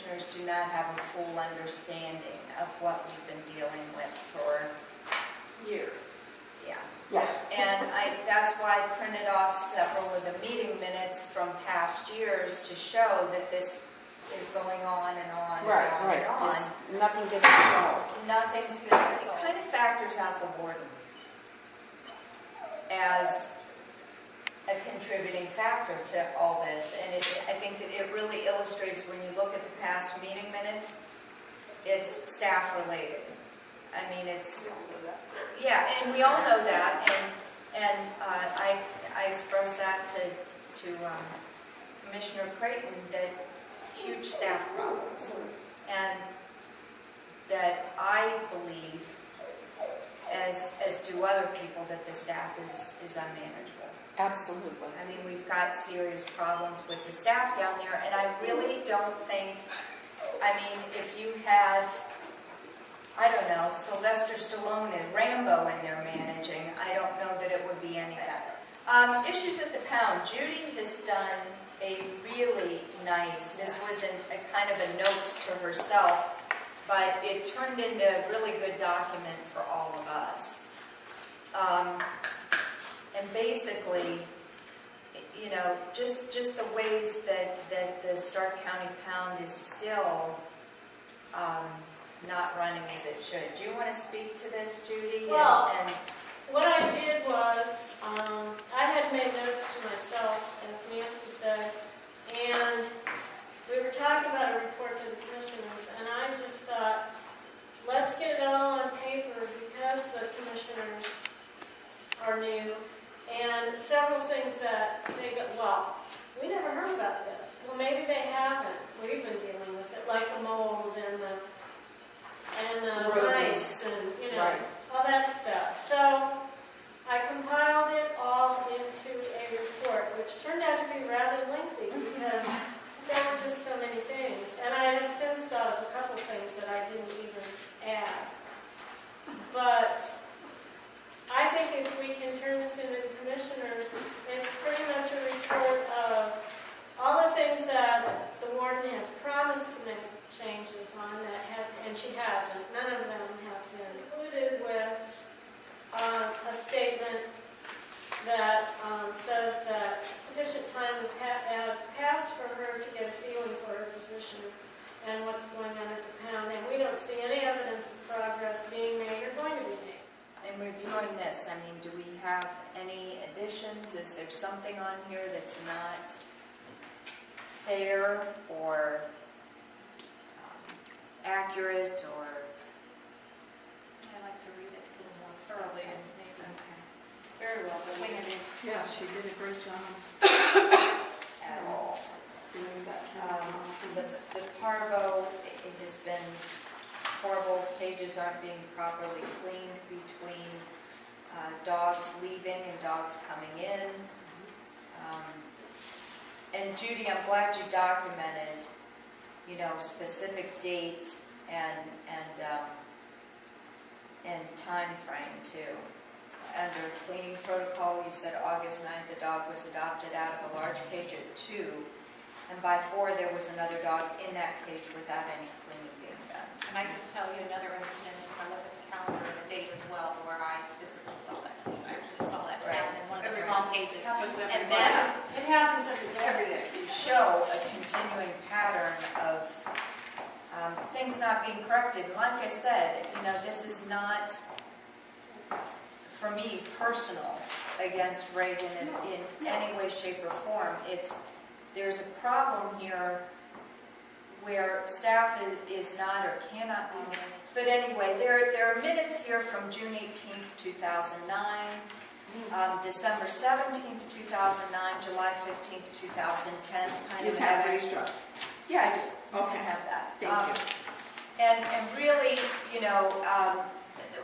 commissioners do not have a full understanding of what we've been dealing with for Years. yeah. Yeah. And that's why I printed off several of the meeting minutes from past years to show that this is going on and on and Right, on right. and on. It's, nothing gets resolved. Nothing's been resolved. It kind of factors out the warden as a contributing factor to all this. And I think that it really illustrates when you look at the past meeting minutes, it's staff related. I mean, it's, yeah, and we all know that, and I expressed that to Commissioner Creighton, that huge staff problems, and that I believe, as do other people, that the staff is unmanageable. Absolutely. I mean, we've got serious problems with the staff down there, and I really don't think, I mean, if you had, I don't know, Sylvester Stallone and Rambo in there managing, I don't know that it would be any better. Issues at the pound. Judy has done a really nice, this was a kind of a notes to herself, but it turned into a really good document for all of us. And basically, you know, just the ways that the Stark County Pound is still not running as it should. Do you want to speak to this, Judy? Well, and what I did was, I had made notes to myself, as Nancy said, and we were talking about a report to the commissioners, and I just thought, let's get it all on paper because the commissioners are new, and several things that they go, well, we never heard about this. Well, maybe they haven't. We've been dealing with it, like the mold and the rice and, you know, Right. all that stuff. So I compiled it all into a report, which turned out to be rather lengthy because there were just so many things. And I have since thought of a couple things that I didn't even add. But I think if we can turn this into the commissioners, it's pretty much a report of all the things that the warden has promised to make changes on that have, and she hasn't. None of them have been included with a statement that says that sufficient time has passed for her to get a feeling for her position and what's going on at the pound. And we don't see any evidence of progress being made or going to be made. in reviewing this, I mean, do we have any additions? Is there something on here that's not fair or accurate, or? I like to read it a little more thoroughly and maybe Very well. swing it in. Yeah, she did a great job At all. doing that. The parvo, it has been horrible. Cages aren't being properly cleaned between dogs leaving and dogs coming in. And Judy, I'm glad you documented, you know, specific date and time frame too. Under cleaning protocol, you said August 9th the dog was adopted out of a large cage at 2, and by 4 there was another dog in that cage without any cleaning being done. And I can tell you another instance, if I look at the calendar and the date as well, where I physically saw that. I actually saw that Right. down in one of the small cages. Happens every And day. then, It happens every day. Every day. To show a continuing pattern of things not being corrected. And like I said, you know, this is not, for me, personal against Reagan in any way, shape, or form. There's a problem here where staff is not or cannot be managed. But anyway, there are minutes here from June 18th, 2009, December 17th, 2009, July 15th, 2010, kind You of have every... extra. Yeah, I do. Okay. I have that. Thank you. And really, you know,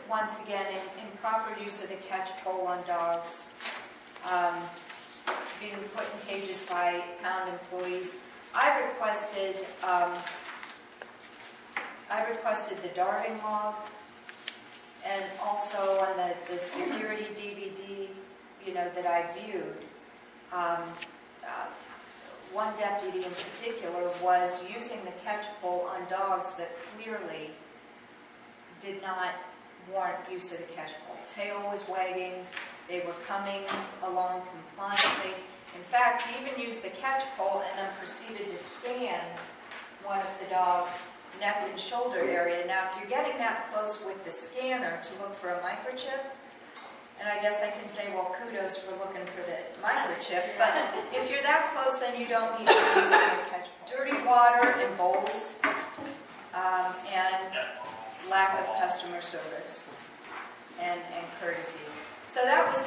once again, improper use of the catch pole on dogs, being put in cages by pound employees. I requested the darting log, and also on the security DVD, you know, that I viewed, one deputy in particular was using the catch pole on dogs that clearly did not warrant use of the catch pole. Tail was wagging, they were coming along compliantly. In fact, he even used the catch pole and then proceeded to scan one of the dog's neck and shoulder area. Now, if you're getting that close with the scanner to look for a microchip, and I guess I can say, well, kudos for looking for the microchip, but if you're that close, then you don't need to be using a catch pole. Dirty water in bowls, and lack of customer service and courtesy. So that was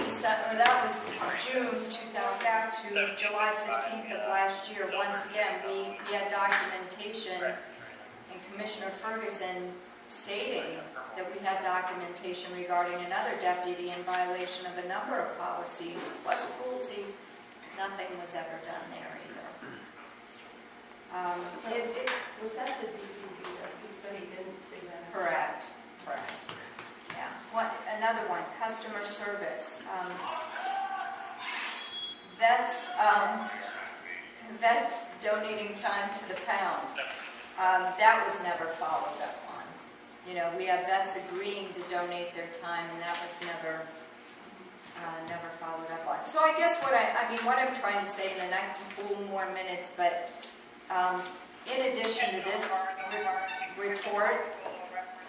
June 2000 down to July 15th of last year. Once again, we had documentation, and Commissioner Ferguson stating that we had documentation regarding another deputy in violation of a number of policies, plus cruelty. Nothing was ever done there either. Was that the DPW? He said he didn't see that. Correct. Yeah. Another one, customer service. Vets donating time to the pound. That was never followed up on. You know, we have vets agreeing to donate their time, and that was never followed up on. So I guess what I'm trying to say, and then I can pull more minutes, but in addition to this report,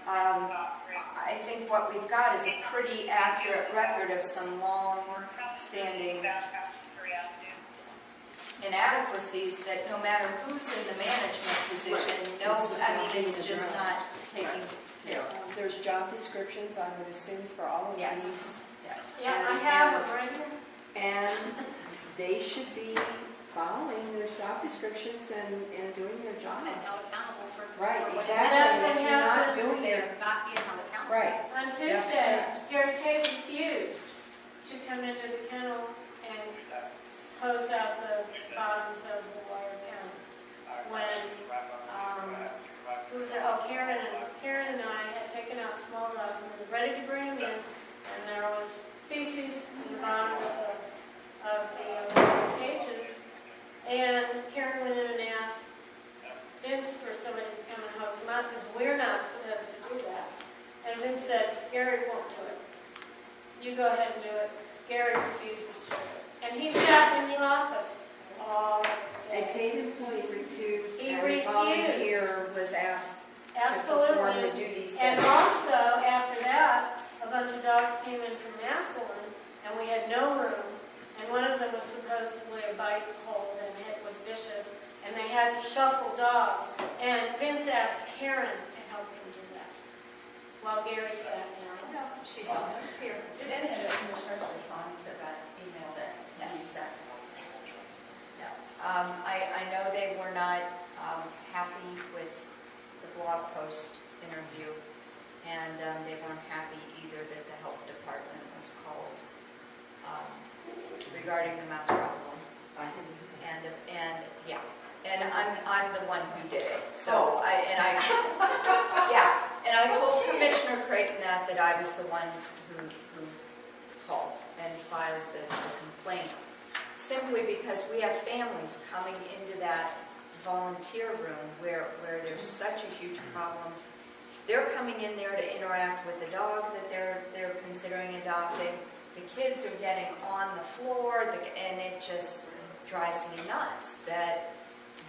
I think what we've got is a pretty accurate record of some long-standing inadequacies that no matter who's in the management position, it's just not taking care of. There's job descriptions, I would assume, for all of Yes. these. Yes. Yeah, I have it right here. And they should be following those job descriptions and doing their jobs. And held accountable for. Right, for what exactly. That's And if what you're not happened. doing it, They're not being held accountable. right. On That's Tuesday, correct. Gary Tate refused to come into the kennel and hose out the bottoms of the wire pens. When, who was it? Oh, Karen and I had taken out small dogs and we were ready to bring them in, and there was feces in the bottom of the cages. And Karen went in and asked Vince for somebody to come and hose them out because we're not supposed to do that. And Vince said, Gary won't do it. You go ahead and do it. Gary refuses to do it. And he sat in the office all A day. paid employee refused, He and a refused. volunteer was asked to perform the Absolutely. duties. And that- also, after that, a bunch of dogs came in from Massillon, and we had no room. And one of them was supposedly a bite hold, and it was vicious. And they had to shuffle dogs. And Vince asked Karen to help him do that, while Gary sat down. She's almost here. Did any of the commissioners respond to that email that you sent? No. I know they were not happy with the blog post interview, and they weren't happy either that the health department was called regarding the mouse problem. And I'm the one who did it. So I told Commissioner Creighton that I was the one who called and filed the complaint, simply because we have families coming into that volunteer room where there's such a huge problem. They're coming in there to interact with the dog that they're considering adopting. The kids are getting on the floor, and it just drives me nuts that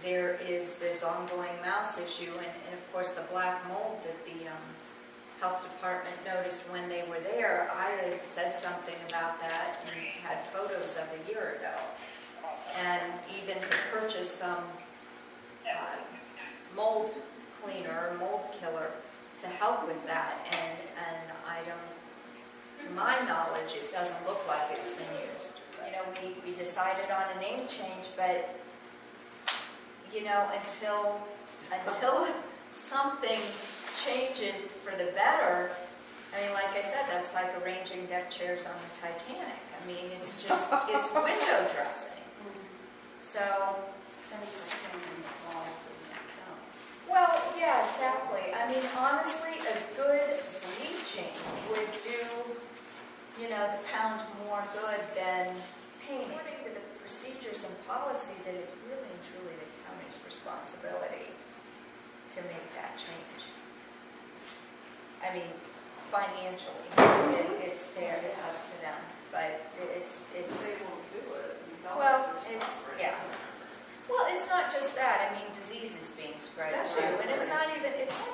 there is this ongoing mouse issue, and of course the black mold that the health department noticed when they were there. I had said something about that and had photos of a year ago, and even to purchase some mold cleaner, mold killer to help with that, and I don't, to my knowledge, it doesn't look like it's been used. You know, we decided on a name change, but you know, until something changes for the better, I mean, like I said, that's like arranging deck chairs on the Titanic. I mean, it's just, it's window dressing. So, well, yeah, exactly. I mean, honestly, a good bleaching would do, you know, the pound more good than painting. According to the procedures and policy that it's really and truly the county's responsibility to make that change. I mean, financially, it's there, it's up to them, but it's. They won't do it. Well, it's, yeah. Well, it's not just that, I mean, disease is being spread That's too, right. and it's not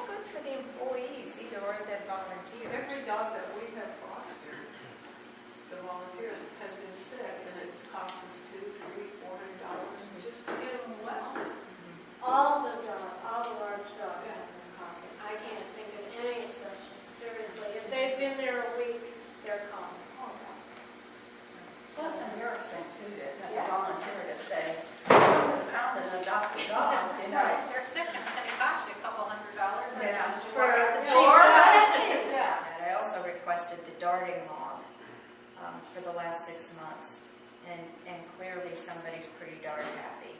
good for the employees either, or the volunteers. Every dog that we have fostered, the volunteers, has been sick, and it's cost us $200, $300, $400 just to get them well. All the large dogs have been coughing. I can't think of any exceptions, seriously. If they've been there a week, they're coughing. So that's embarrassing too, as a volunteer to say, pound and adopt a dog, you know? They're sick and it's gonna cost you a couple $100 as Yeah. soon as you For walk out the cheap door. dog. Yeah. And I also requested the darting log for the last 6 months, and clearly somebody's pretty darn happy.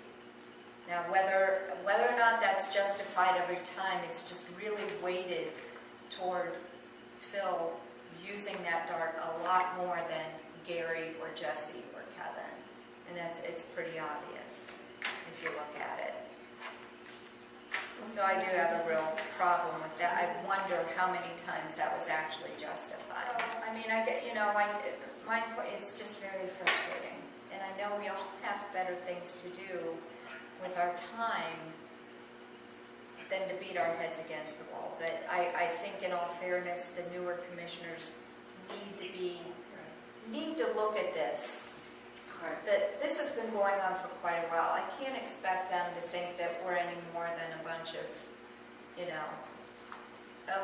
Now, whether or not that's justified every time, it's just really weighted toward Phil using that dart a lot more than Gary or Jesse or Kevin, and it's pretty obvious if you look at it. So I do have a real problem with that. I wonder how many times that was actually justified. I mean, I get, it's just very frustrating, and I know we all have better things to do with our time than to beat our heads against the wall. But I think, in all fairness, the newer commissioners need to look at this. That this has been going on for quite a while. I can't expect them to think that we're any more than a bunch of,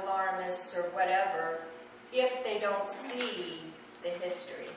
alarmists or whatever, if they don't see the history.